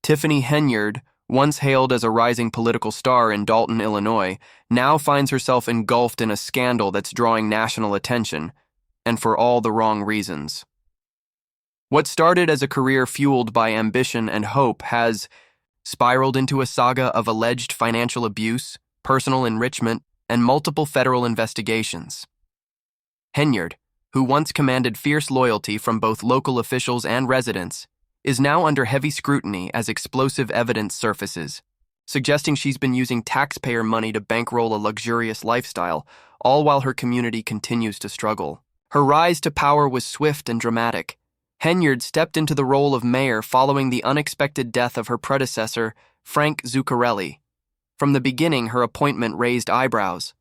Tiffany Henyard, once hailed as a rising political star in Dalton, Illinois, now finds herself engulfed in a scandal that's drawing national attention, and for all the wrong reasons. What started as a career fueled by ambition and hope has spiraled into a saga of alleged financial abuse, personal enrichment, and multiple federal investigations. Henyard, who once commanded fierce loyalty from both local officials and residents, is now under heavy scrutiny as explosive evidence surfaces, suggesting she's been using taxpayer money to bankroll a luxurious lifestyle, all while her community continues to struggle. Her rise to power was swift and dramatic. Henyard stepped into the role of mayor following the unexpected death of her predecessor, Frank Zuccarelli. From the beginning, her appointment raised eyebrows,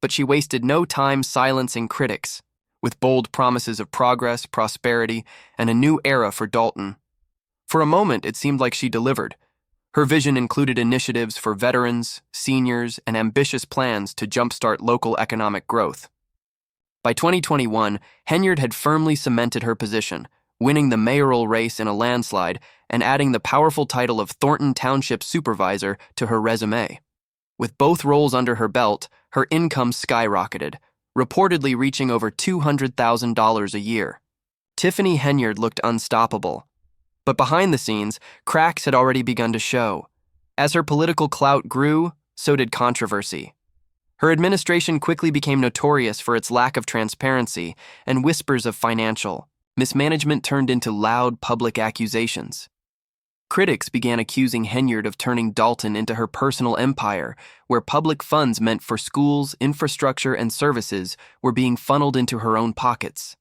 but she wasted no time silencing critics, with bold promises of progress, prosperity, and a new era for Dalton. For a moment, it seemed like she delivered. Her vision included initiatives for veterans, seniors, and ambitious plans to jumpstart local economic growth. By 2021, Henyard had firmly cemented her position, winning the mayoral race in a landslide and adding the powerful title of Thornton Township Supervisor to her resume. With both roles under her belt, her income skyrocketed, reportedly reaching over $200,000 a year. Tiffany Henyard looked unstoppable. But behind the scenes, cracks had already begun to show. As her political clout grew, so did controversy. Her administration quickly became notorious for its lack of transparency, and whispers of financial mismanagement turned into loud public accusations. Critics began accusing Henyard of turning Dalton into her personal empire, where public funds meant for schools, infrastructure, and services were being funneled into her own pockets.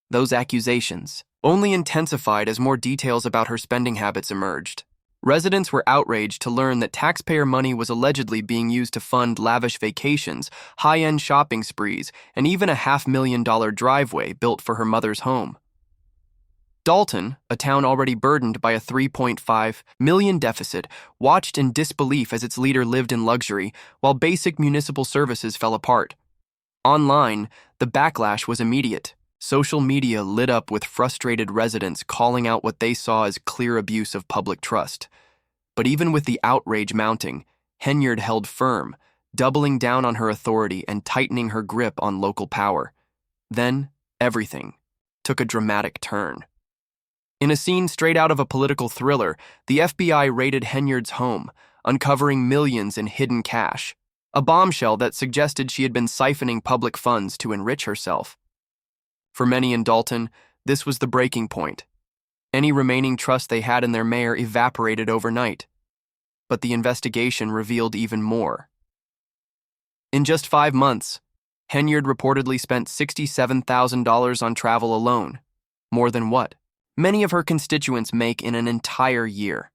Those accusations only intensified as more details about her spending habits emerged. Residents were outraged to learn that taxpayer money was allegedly being used to fund lavish vacations, high-end shopping sprees, and even a $500,000 driveway built for her mother's home. Dalton, a town already burdened by a $3.5 million deficit, watched in disbelief as its leader lived in luxury while basic municipal services fell apart. Online, the backlash was immediate. Social media lit up with frustrated residents calling out what they saw as clear abuse of public trust. But even with the outrage mounting, Henyard held firm, doubling down on her authority and tightening her grip on local power. Then, everything took a dramatic turn. In a scene straight out of a political thriller, the FBI raided Henyard's home, uncovering millions in hidden cash, a bombshell that suggested she had been siphoning public funds to enrich herself. For many in Dalton, this was the breaking point. Any remaining trust they had in their mayor evaporated overnight. But the investigation revealed even more. In just 5 months, Henyard reportedly spent $67,000 on travel alone, more than what many of her constituents make in an entire year.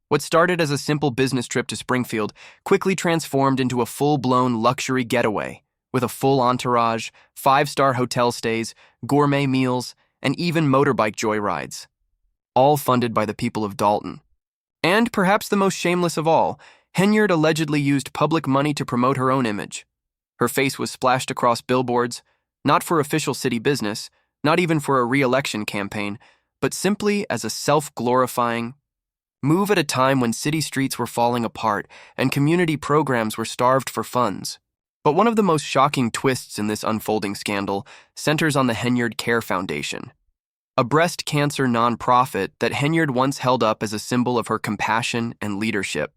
What started as a simple business trip to Springfield quickly transformed into a full-blown luxury getaway, with a full entourage, 5-star hotel stays, gourmet meals, and even motorbike joyrides, all funded by the people of Dalton. And perhaps the most shameless of all, Henyard allegedly used public money to promote her own image. Her face was splashed across billboards, not for official city business, not even for a re-election campaign, but simply as a self-glorifying move at a time when city streets were falling apart and community programs were starved for funds. But one of the most shocking twists in this unfolding scandal centers on the Henyard Care Foundation, a breast cancer nonprofit that Henyard once held up as a symbol of her compassion and leadership.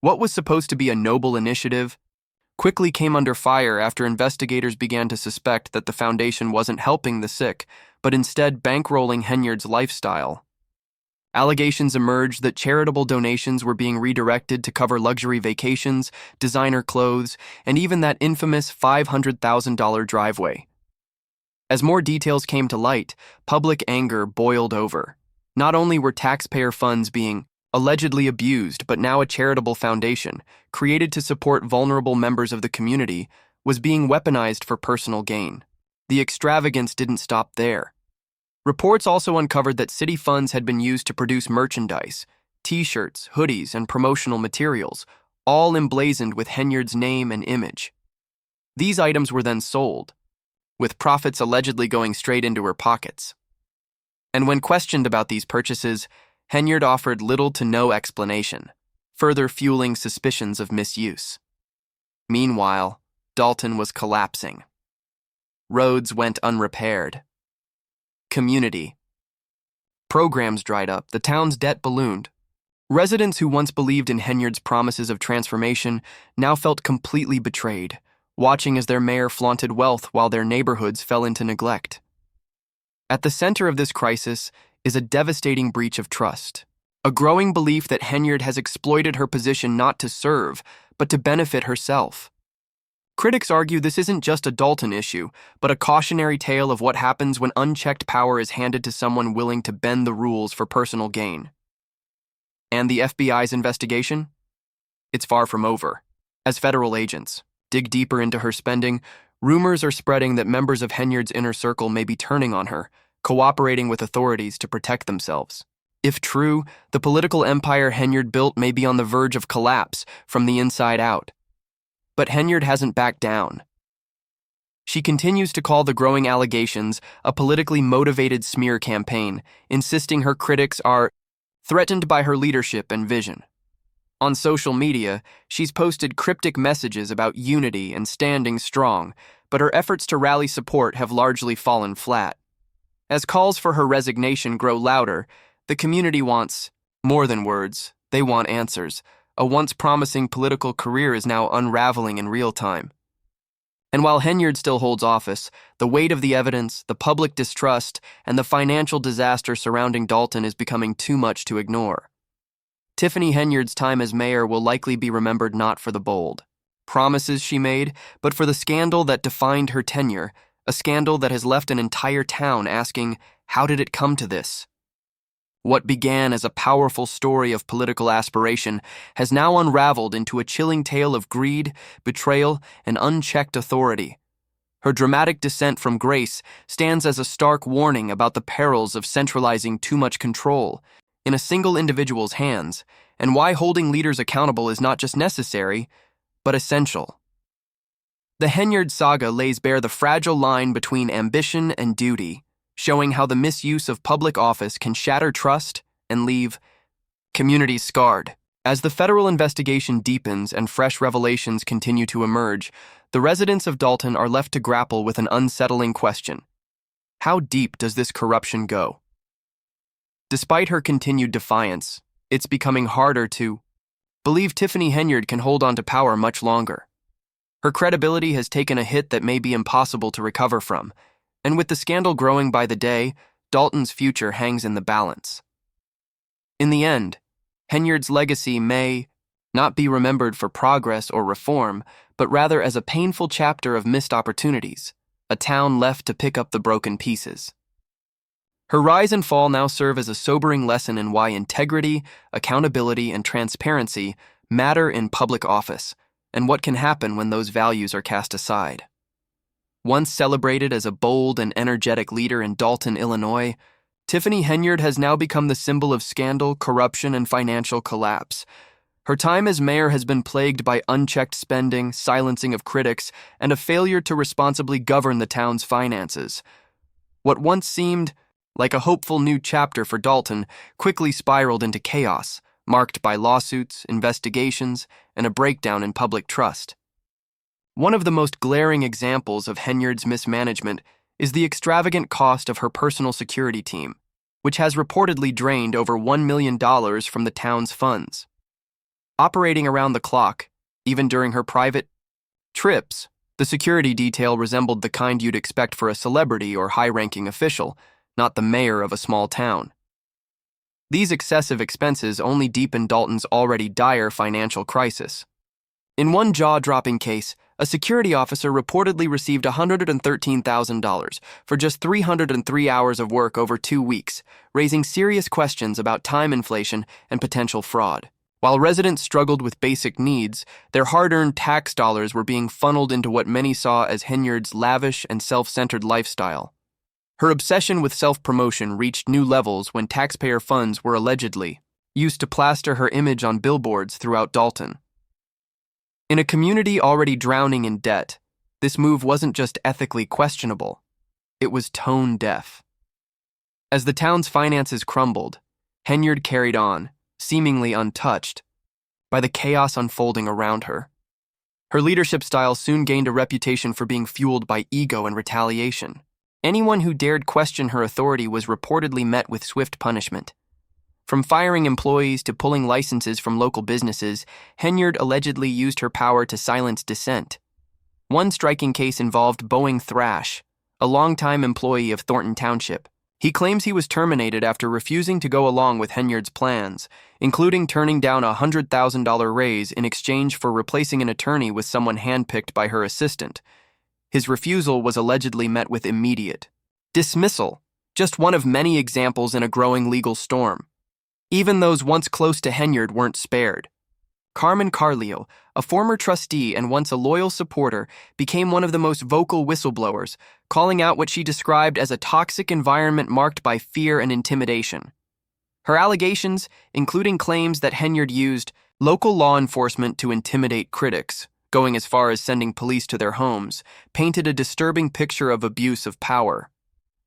What was supposed to be a noble initiative quickly came under fire after investigators began to suspect that the foundation wasn't helping the sick, but instead bankrolling Henyard's lifestyle. Allegations emerged that charitable donations were being redirected to cover luxury vacations, designer clothes, and even that infamous $500,000 driveway. As more details came to light, public anger boiled over. Not only were taxpayer funds being allegedly abused, but now a charitable foundation, created to support vulnerable members of the community, was being weaponized for personal gain. The extravagance didn't stop there. Reports also uncovered that city funds had been used to produce merchandise, t-shirts, hoodies, and promotional materials, all emblazoned with Henyard's name and image. These items were then sold, with profits allegedly going straight into her pockets. And when questioned about these purchases, Henyard offered little to no explanation, further fueling suspicions of misuse. Meanwhile, Dalton was collapsing. Roads went unrepaired. Community programs dried up, the town's debt ballooned. Residents who once believed in Henyard's promises of transformation now felt completely betrayed, watching as their mayor flaunted wealth while their neighborhoods fell into neglect. At the center of this crisis is a devastating breach of trust, a growing belief that Henyard has exploited her position not to serve, but to benefit herself. Critics argue this isn't just a Dalton issue, but a cautionary tale of what happens when unchecked power is handed to someone willing to bend the rules for personal gain. And the FBI's investigation? It's far from over. As federal agents dig deeper into her spending, rumors are spreading that members of Henyard's inner circle may be turning on her, cooperating with authorities to protect themselves. If true, the political empire Henyard built may be on the verge of collapse from the inside out. But Henyard hasn't backed down. She continues to call the growing allegations a politically motivated smear campaign, insisting her critics are threatened by her leadership and vision. On social media, she's posted cryptic messages about unity and standing strong, but her efforts to rally support have largely fallen flat. As calls for her resignation grow louder, the community wants more than words, they want answers. A once promising political career is now unraveling in real time. And while Henyard still holds office, the weight of the evidence, the public distrust, and the financial disaster surrounding Dalton is becoming too much to ignore. Tiffany Henyard's time as mayor will likely be remembered not for the bold promises she made, but for the scandal that defined her tenure, a scandal that has left an entire town asking, how did it come to this? What began as a powerful story of political aspiration has now unraveled into a chilling tale of greed, betrayal, and unchecked authority. Her dramatic descent from grace stands as a stark warning about the perils of centralizing too much control in a single individual's hands, and why holding leaders accountable is not just necessary, but essential. The Henyard saga lays bare the fragile line between ambition and duty, showing how the misuse of public office can shatter trust and leave communities scarred. As the federal investigation deepens and fresh revelations continue to emerge, the residents of Dalton are left to grapple with an unsettling question. How deep does this corruption go? Despite her continued defiance, it's becoming harder to believe Tiffany Henyard can hold on to power much longer. Her credibility has taken a hit that may be impossible to recover from, and with the scandal growing by the day, Dalton's future hangs in the balance. In the end, Henyard's legacy may not be remembered for progress or reform, but rather as a painful chapter of missed opportunities, a town left to pick up the broken pieces. Her rise and fall now serve as a sobering lesson in why integrity, accountability, and transparency matter in public office, and what can happen when those values are cast aside. Once celebrated as a bold and energetic leader in Dalton, Illinois, Tiffany Henyard has now become the symbol of scandal, corruption, and financial collapse. Her time as mayor has been plagued by unchecked spending, silencing of critics, and a failure to responsibly govern the town's finances. What once seemed like a hopeful new chapter for Dalton quickly spiraled into chaos, marked by lawsuits, investigations, and a breakdown in public trust. One of the most glaring examples of Henyard's mismanagement is the extravagant cost of her personal security team, which has reportedly drained over $1 million from the town's funds. Operating around the clock, even during her private trips, the security detail resembled the kind you'd expect for a celebrity or high-ranking official, not the mayor of a small town. These excessive expenses only deepened Dalton's already dire financial crisis. In one jaw-dropping case, a security officer reportedly received $113,000 for just 303 hours of work over 2 weeks, raising serious questions about time inflation and potential fraud. While residents struggled with basic needs, their hard-earned tax dollars were being funneled into what many saw as Henyard's lavish and self-centered lifestyle. Her obsession with self-promotion reached new levels when taxpayer funds were allegedly used to plaster her image on billboards throughout Dalton. In a community already drowning in debt, this move wasn't just ethically questionable, it was tone-deaf. As the town's finances crumbled, Henyard carried on, seemingly untouched by the chaos unfolding around her. Her leadership style soon gained a reputation for being fueled by ego and retaliation. Anyone who dared question her authority was reportedly met with swift punishment. From firing employees to pulling licenses from local businesses, Henyard allegedly used her power to silence dissent. One striking case involved Boeing Thrash, a longtime employee of Thornton Township. He claims he was terminated after refusing to go along with Henyard's plans, including turning down a $100,000 raise in exchange for replacing an attorney with someone handpicked by her assistant. His refusal was allegedly met with immediate dismissal, just one of many examples in a growing legal storm. Even those once close to Henyard weren't spared. Carmen Carleo, a former trustee and once a loyal supporter, became one of the most vocal whistleblowers, calling out what she described as a toxic environment marked by fear and intimidation. Her allegations, including claims that Henyard used local law enforcement to intimidate critics, going as far as sending police to their homes, painted a disturbing picture of abuse of power.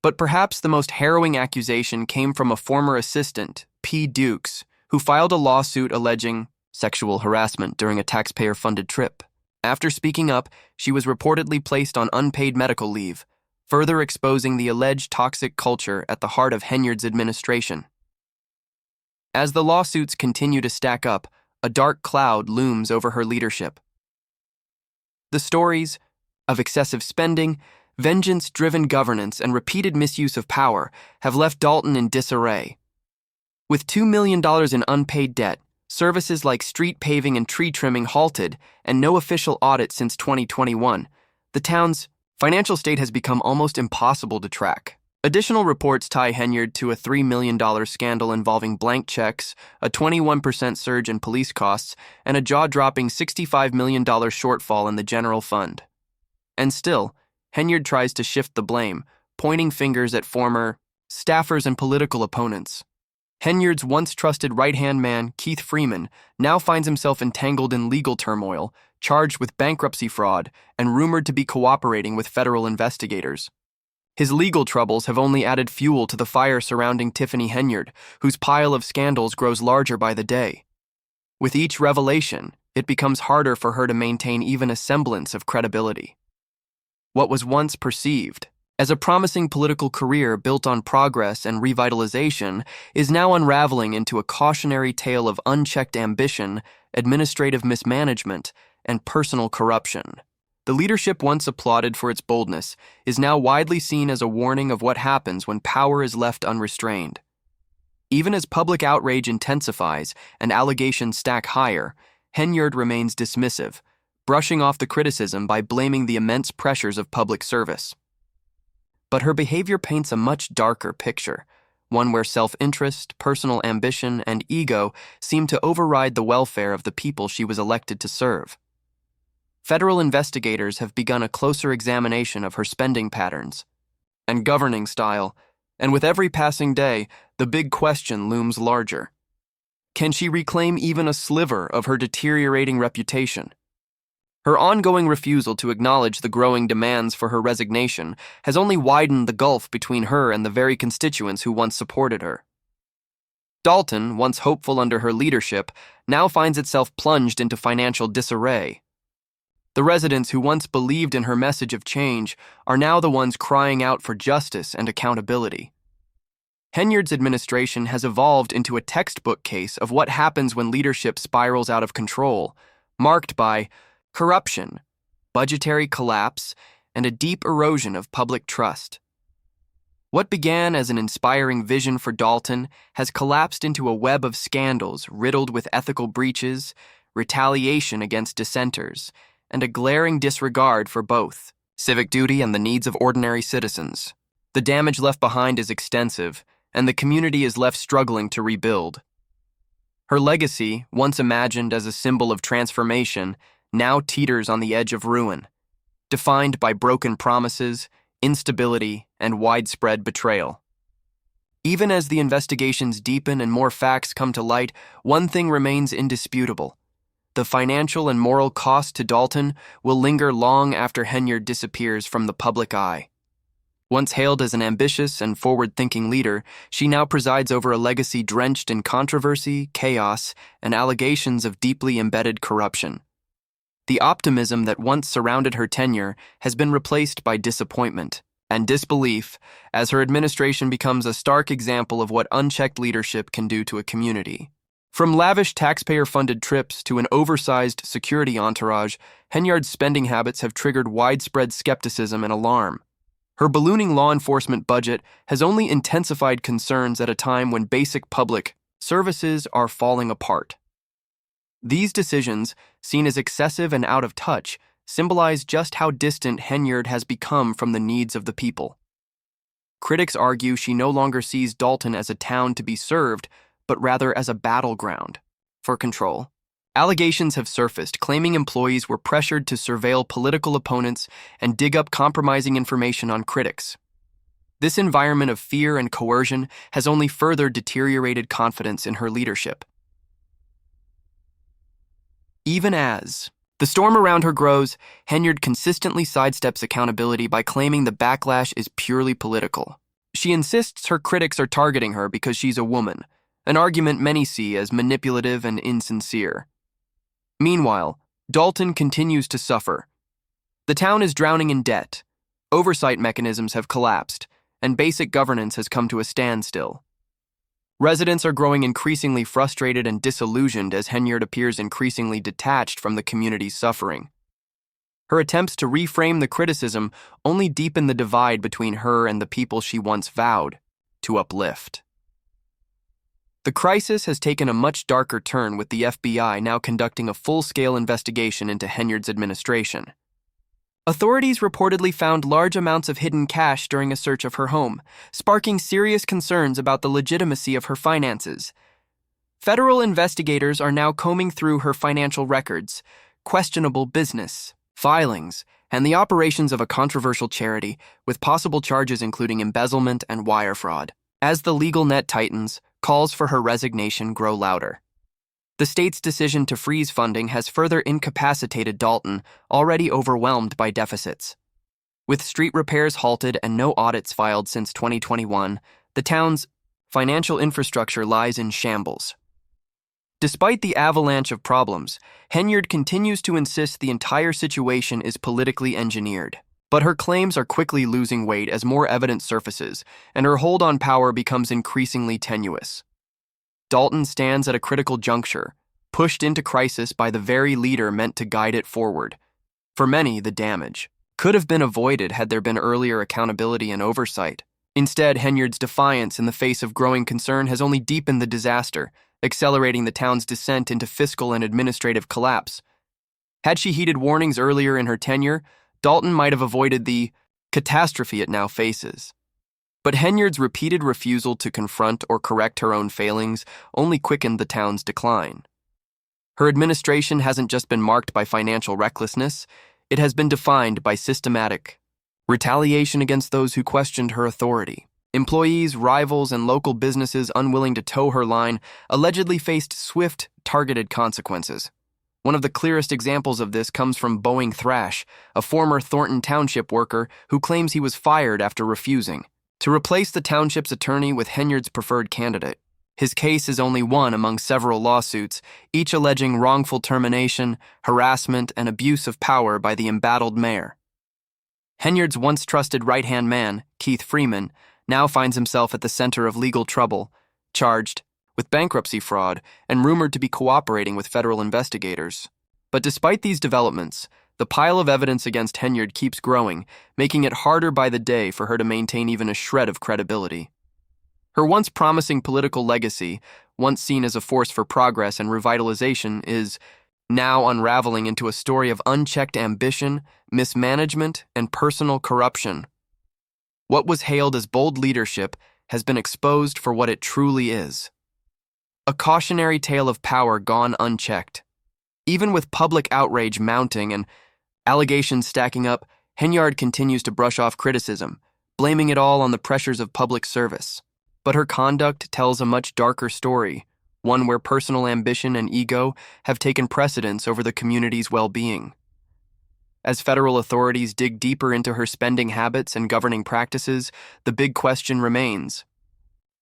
But perhaps the most harrowing accusation came from a former assistant, P. Dukes, who filed a lawsuit alleging sexual harassment during a taxpayer-funded trip. After speaking up, she was reportedly placed on unpaid medical leave, further exposing the alleged toxic culture at the heart of Henyard's administration. As the lawsuits continue to stack up, a dark cloud looms over her leadership. The stories of excessive spending, vengeance-driven governance, and repeated misuse of power have left Dalton in disarray. With $2 million in unpaid debt, services like street paving and tree trimming halted, and no official audit since 2021, the town's financial state has become almost impossible to track. Additional reports tie Henyard to a $3 million scandal involving blank checks, a 21% surge in police costs, and a jaw-dropping $65 million shortfall in the general fund. And still, Henyard tries to shift the blame, pointing fingers at former staffers and political opponents. Henyard's once trusted right-hand man, Keith Freeman, now finds himself entangled in legal turmoil, charged with bankruptcy fraud, and rumored to be cooperating with federal investigators. His legal troubles have only added fuel to the fire surrounding Tiffany Henyard, whose pile of scandals grows larger by the day. With each revelation, it becomes harder for her to maintain even a semblance of credibility. What was once perceived as a promising political career built on progress and revitalization is now unraveling into a cautionary tale of unchecked ambition, administrative mismanagement, and personal corruption. The leadership once applauded for its boldness is now widely seen as a warning of what happens when power is left unrestrained. Even as public outrage intensifies and allegations stack higher, Henyard remains dismissive, brushing off the criticism by blaming the immense pressures of public service. But her behavior paints a much darker picture, one where self-interest, personal ambition, and ego seem to override the welfare of the people she was elected to serve. Federal investigators have begun a closer examination of her spending patterns and governing style, and with every passing day, the big question looms larger. Can she reclaim even a sliver of her deteriorating reputation? Her ongoing refusal to acknowledge the growing demands for her resignation has only widened the gulf between her and the very constituents who once supported her. Dalton, once hopeful under her leadership, now finds itself plunged into financial disarray. The residents who once believed in her message of change are now the ones crying out for justice and accountability. Henyard's administration has evolved into a textbook case of what happens when leadership spirals out of control, marked by corruption, budgetary collapse, and a deep erosion of public trust. What began as an inspiring vision for Dalton has collapsed into a web of scandals riddled with ethical breaches, retaliation against dissenters, and a glaring disregard for both civic duty and the needs of ordinary citizens. The damage left behind is extensive, and the community is left struggling to rebuild. Her legacy, once imagined as a symbol of transformation, now teeters on the edge of ruin, defined by broken promises, instability, and widespread betrayal. Even as the investigations deepen and more facts come to light, one thing remains indisputable. The financial and moral cost to Dalton will linger long after Henyard disappears from the public eye. Once hailed as an ambitious and forward-thinking leader, she now presides over a legacy drenched in controversy, chaos, and allegations of deeply embedded corruption. The optimism that once surrounded her tenure has been replaced by disappointment and disbelief as her administration becomes a stark example of what unchecked leadership can do to a community. From lavish taxpayer-funded trips to an oversized security entourage, Henyard's spending habits have triggered widespread skepticism and alarm. Her ballooning law enforcement budget has only intensified concerns at a time when basic public services are falling apart. These decisions, seen as excessive and out of touch, symbolize just how distant Henyard has become from the needs of the people. Critics argue she no longer sees Dalton as a town to be served, but rather as a battleground for control. Allegations have surfaced claiming employees were pressured to surveil political opponents and dig up compromising information on critics. This environment of fear and coercion has only further deteriorated confidence in her leadership. Even as the storm around her grows, Henyard consistently sidesteps accountability by claiming the backlash is purely political. She insists her critics are targeting her because she's a woman, an argument many see as manipulative and insincere. Meanwhile, Dalton continues to suffer. The town is drowning in debt, oversight mechanisms have collapsed, and basic governance has come to a standstill. Residents are growing increasingly frustrated and disillusioned as Henyard appears increasingly detached from the community's suffering. Her attempts to reframe the criticism only deepen the divide between her and the people she once vowed to uplift. The crisis has taken a much darker turn with the FBI now conducting a full-scale investigation into Henyard's administration. Authorities reportedly found large amounts of hidden cash during a search of her home, sparking serious concerns about the legitimacy of her finances. Federal investigators are now combing through her financial records, questionable business, filings, and the operations of a controversial charity, with possible charges including embezzlement and wire fraud. As the legal net tightens, calls for her resignation grow louder. The state's decision to freeze funding has further incapacitated Dalton, already overwhelmed by deficits. With street repairs halted and no audits filed since 2021, the town's financial infrastructure lies in shambles. Despite the avalanche of problems, Henyard continues to insist the entire situation is politically engineered. But her claims are quickly losing weight as more evidence surfaces, and her hold on power becomes increasingly tenuous. Dalton stands at a critical juncture, pushed into crisis by the very leader meant to guide it forward. For many, the damage could have been avoided had there been earlier accountability and oversight. Instead, Henyard's defiance in the face of growing concern has only deepened the disaster, accelerating the town's descent into fiscal and administrative collapse. Had she heeded warnings earlier in her tenure, Dalton might have avoided the catastrophe it now faces. But Henyard's repeated refusal to confront or correct her own failings only quickened the town's decline. Her administration hasn't just been marked by financial recklessness, it has been defined by systematic retaliation against those who questioned her authority. Employees, rivals, and local businesses unwilling to toe her line allegedly faced swift, targeted consequences. One of the clearest examples of this comes from Boeing Thrash, a former Thornton Township worker who claims he was fired after refusing to replace the township's attorney with Henyard's preferred candidate. His case is only one among several lawsuits, each alleging wrongful termination, harassment, and abuse of power by the embattled mayor. Henyard's once trusted right-hand man, Keith Freeman, now finds himself at the center of legal trouble, charged with bankruptcy fraud and rumored to be cooperating with federal investigators. But despite these developments, the pile of evidence against Henyard keeps growing, making it harder by the day for her to maintain even a shred of credibility. Her once promising political legacy, once seen as a force for progress and revitalization, is now unraveling into a story of unchecked ambition, mismanagement, and personal corruption. What was hailed as bold leadership has been exposed for what it truly is. A cautionary tale of power gone unchecked. Even with public outrage mounting and allegations stacking up, Henyard continues to brush off criticism, blaming it all on the pressures of public service. But her conduct tells a much darker story, one where personal ambition and ego have taken precedence over the community's well-being. As federal authorities dig deeper into her spending habits and governing practices, the big question remains: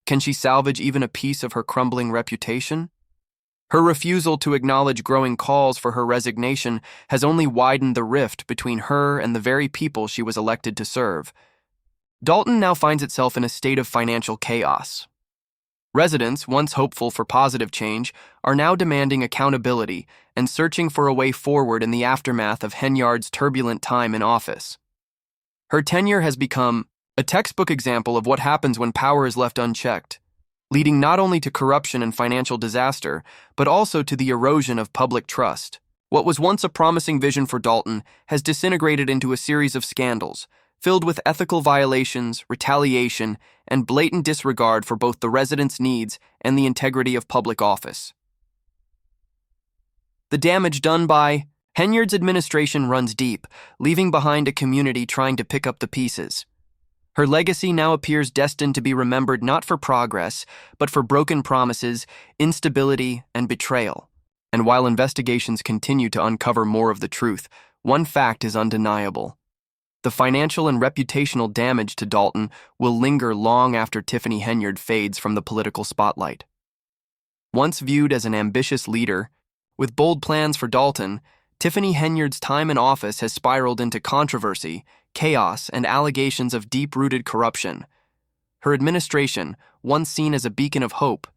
can she salvage even a piece of her crumbling reputation? Her refusal to acknowledge growing calls for her resignation has only widened the rift between her and the very people she was elected to serve. Dalton now finds itself in a state of financial chaos. Residents, once hopeful for positive change, are now demanding accountability and searching for a way forward in the aftermath of Henyard's turbulent time in office. Her tenure has become a textbook example of what happens when power is left unchecked, leading not only to corruption and financial disaster, but also to the erosion of public trust. What was once a promising vision for Dalton has disintegrated into a series of scandals, filled with ethical violations, retaliation, and blatant disregard for both the residents' needs and the integrity of public office. The damage done by Henyard's administration runs deep, leaving behind a community trying to pick up the pieces. Her legacy now appears destined to be remembered not for progress, but for broken promises, instability, and betrayal. And while investigations continue to uncover more of the truth, one fact is undeniable: the financial and reputational damage to Dalton will linger long after Tiffany Henyard fades from the political spotlight. Once viewed as an ambitious leader, with bold plans for Dalton, Tiffany Henyard's time in office has spiraled into controversy, chaos, and allegations of deep-rooted corruption. Her administration, once seen as a beacon of hope,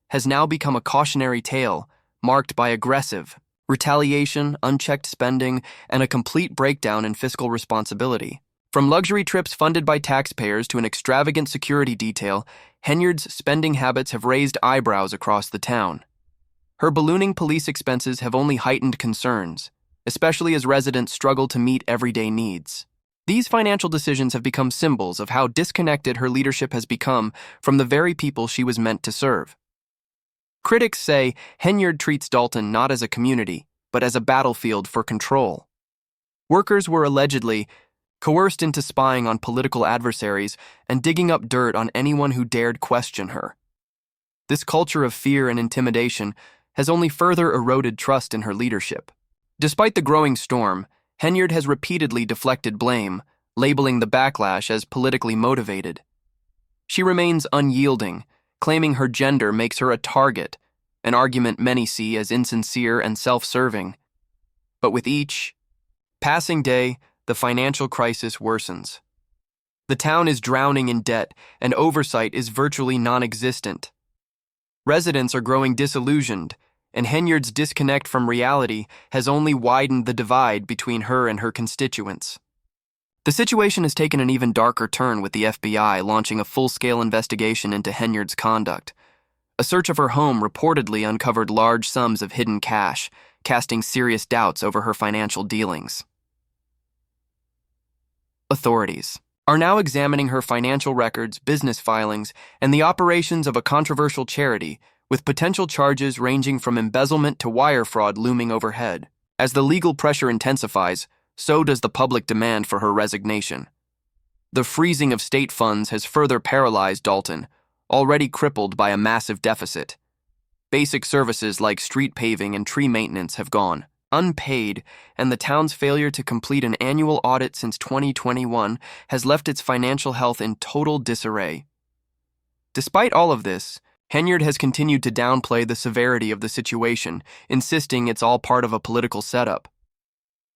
has now become a cautionary tale marked by aggressive retaliation, unchecked spending, and a complete breakdown in fiscal responsibility. From luxury trips funded by taxpayers to an extravagant security detail, Henyard's spending habits have raised eyebrows across the town. Her ballooning police expenses have only heightened concerns, especially as residents struggle to meet everyday needs. These financial decisions have become symbols of how disconnected her leadership has become from the very people she was meant to serve. Critics say Henyard treats Dalton not as a community, but as a battlefield for control. Workers were allegedly coerced into spying on political adversaries and digging up dirt on anyone who dared question her. This culture of fear and intimidation has only further eroded trust in her leadership. Despite the growing storm, Henyard has repeatedly deflected blame, labeling the backlash as politically motivated. She remains unyielding, claiming her gender makes her a target, an argument many see as insincere and self-serving. But with each passing day, the financial crisis worsens. The town is drowning in debt, and oversight is virtually non-existent. Residents are growing disillusioned, and Henyard's disconnect from reality has only widened the divide between her and her constituents. The situation has taken an even darker turn with the FBI launching a full-scale investigation into Henyard's conduct. A search of her home reportedly uncovered large sums of hidden cash, casting serious doubts over her financial dealings. Authorities are now examining her financial records, business filings, and the operations of a controversial charity, with potential charges ranging from embezzlement to wire fraud looming overhead. As the legal pressure intensifies, so does the public demand for her resignation. The freezing of state funds has further paralyzed Dalton, already crippled by a massive deficit. Basic services like street paving and tree maintenance have gone unpaid, and the town's failure to complete an annual audit since 2021 has left its financial health in total disarray. Despite all of this, Henyard has continued to downplay the severity of the situation, insisting it's all part of a political setup.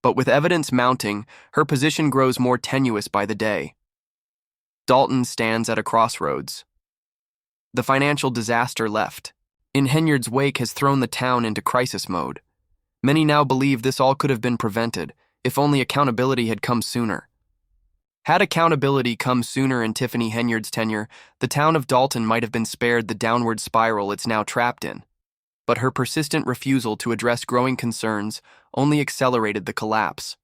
But with evidence mounting, her position grows more tenuous by the day. Dalton stands at a crossroads. The financial disaster left in Henyard's wake has thrown the town into crisis mode. Many now believe this all could have been prevented if only accountability had come sooner. Had accountability come sooner in Tiffany Henyard's tenure, the town of Dalton might have been spared the downward spiral it's now trapped in. But her persistent refusal to address growing concerns only accelerated the collapse.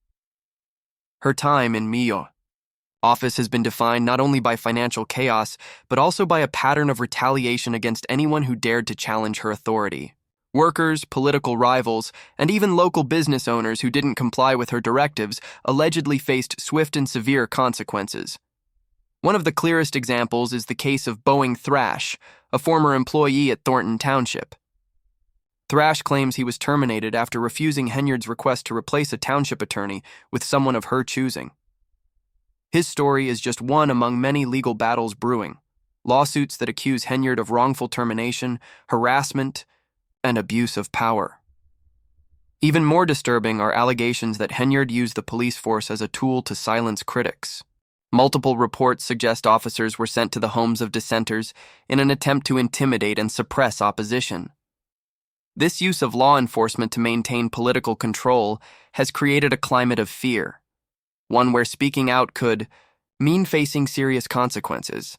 Her time in Mio office has been defined not only by financial chaos, but also by a pattern of retaliation against anyone who dared to challenge her authority. Workers, political rivals, and even local business owners who didn't comply with her directives allegedly faced swift and severe consequences. One of the clearest examples is the case of Boeing Thrash, a former employee at Thornton Township. Thrash claims he was terminated after refusing Henyard's request to replace a township attorney with someone of her choosing. His story is just one among many legal battles brewing, lawsuits that accuse Henyard of wrongful termination, harassment, and abuse of power. Even more disturbing are allegations that Henyard used the police force as a tool to silence critics. Multiple reports suggest officers were sent to the homes of dissenters in an attempt to intimidate and suppress opposition. This use of law enforcement to maintain political control has created a climate of fear, one where speaking out could mean facing serious consequences.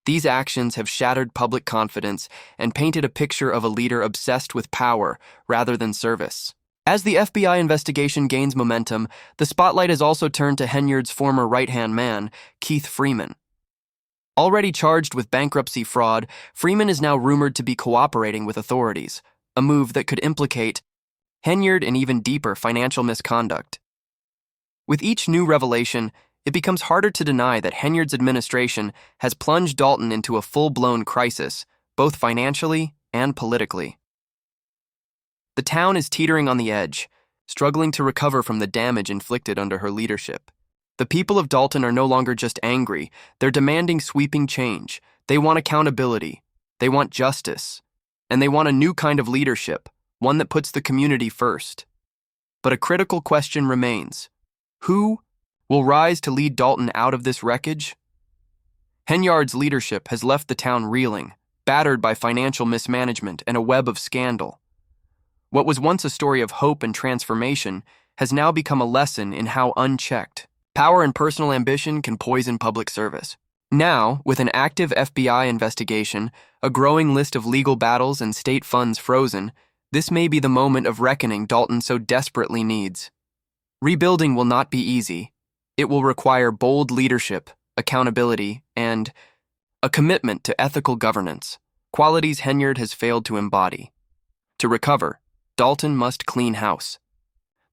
These actions have shattered public confidence and painted a picture of a leader obsessed with power rather than service. As the FBI investigation gains momentum, the spotlight has also turned to Henyard's former right-hand man, Keith Freeman. Already charged with bankruptcy fraud, Freeman is now rumored to be cooperating with authorities, a move that could implicate Henyard in even deeper financial misconduct. With each new revelation, it becomes harder to deny that Henyard's administration has plunged Dalton into a full-blown crisis, both financially and politically. The town is teetering on the edge, struggling to recover from the damage inflicted under her leadership. The people of Dalton are no longer just angry, they're demanding sweeping change. They want accountability, they want justice, and they want a new kind of leadership, one that puts the community first. But a critical question remains. Who will rise to lead Dalton out of this wreckage? Henyard's leadership has left the town reeling, battered by financial mismanagement and a web of scandal. What was once a story of hope and transformation has now become a lesson in how unchecked power and personal ambition can poison public service. Now, with an active FBI investigation, a growing list of legal battles and state funds frozen, this may be the moment of reckoning Dalton so desperately needs. Rebuilding will not be easy. It will require bold leadership, accountability, and a commitment to ethical governance, qualities Henyard has failed to embody. To recover, Dalton must clean house.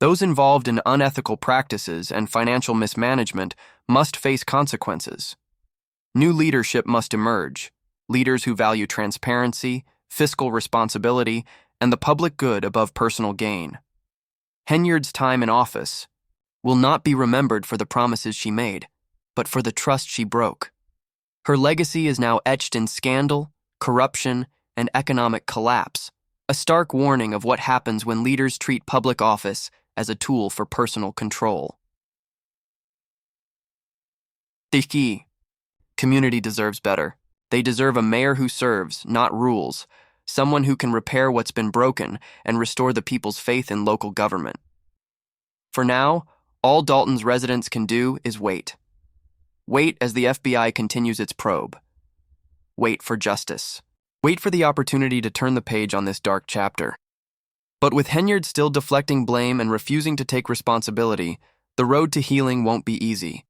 Those involved in unethical practices and financial mismanagement must face consequences. New leadership must emerge, leaders who value transparency, fiscal responsibility, and the public good above personal gain. Henyard's time in office will not be remembered for the promises she made, but for the trust she broke. Her legacy is now etched in scandal, corruption, and economic collapse, a stark warning of what happens when leaders treat public office as a tool for personal control. The key. Community deserves better. They deserve a mayor who serves, not rules, someone who can repair what's been broken and restore the people's faith in local government. For now, all Dalton's residents can do is wait. Wait as the FBI continues its probe. Wait for justice. Wait for the opportunity to turn the page on this dark chapter. But with Henyard still deflecting blame and refusing to take responsibility, the road to healing won't be easy.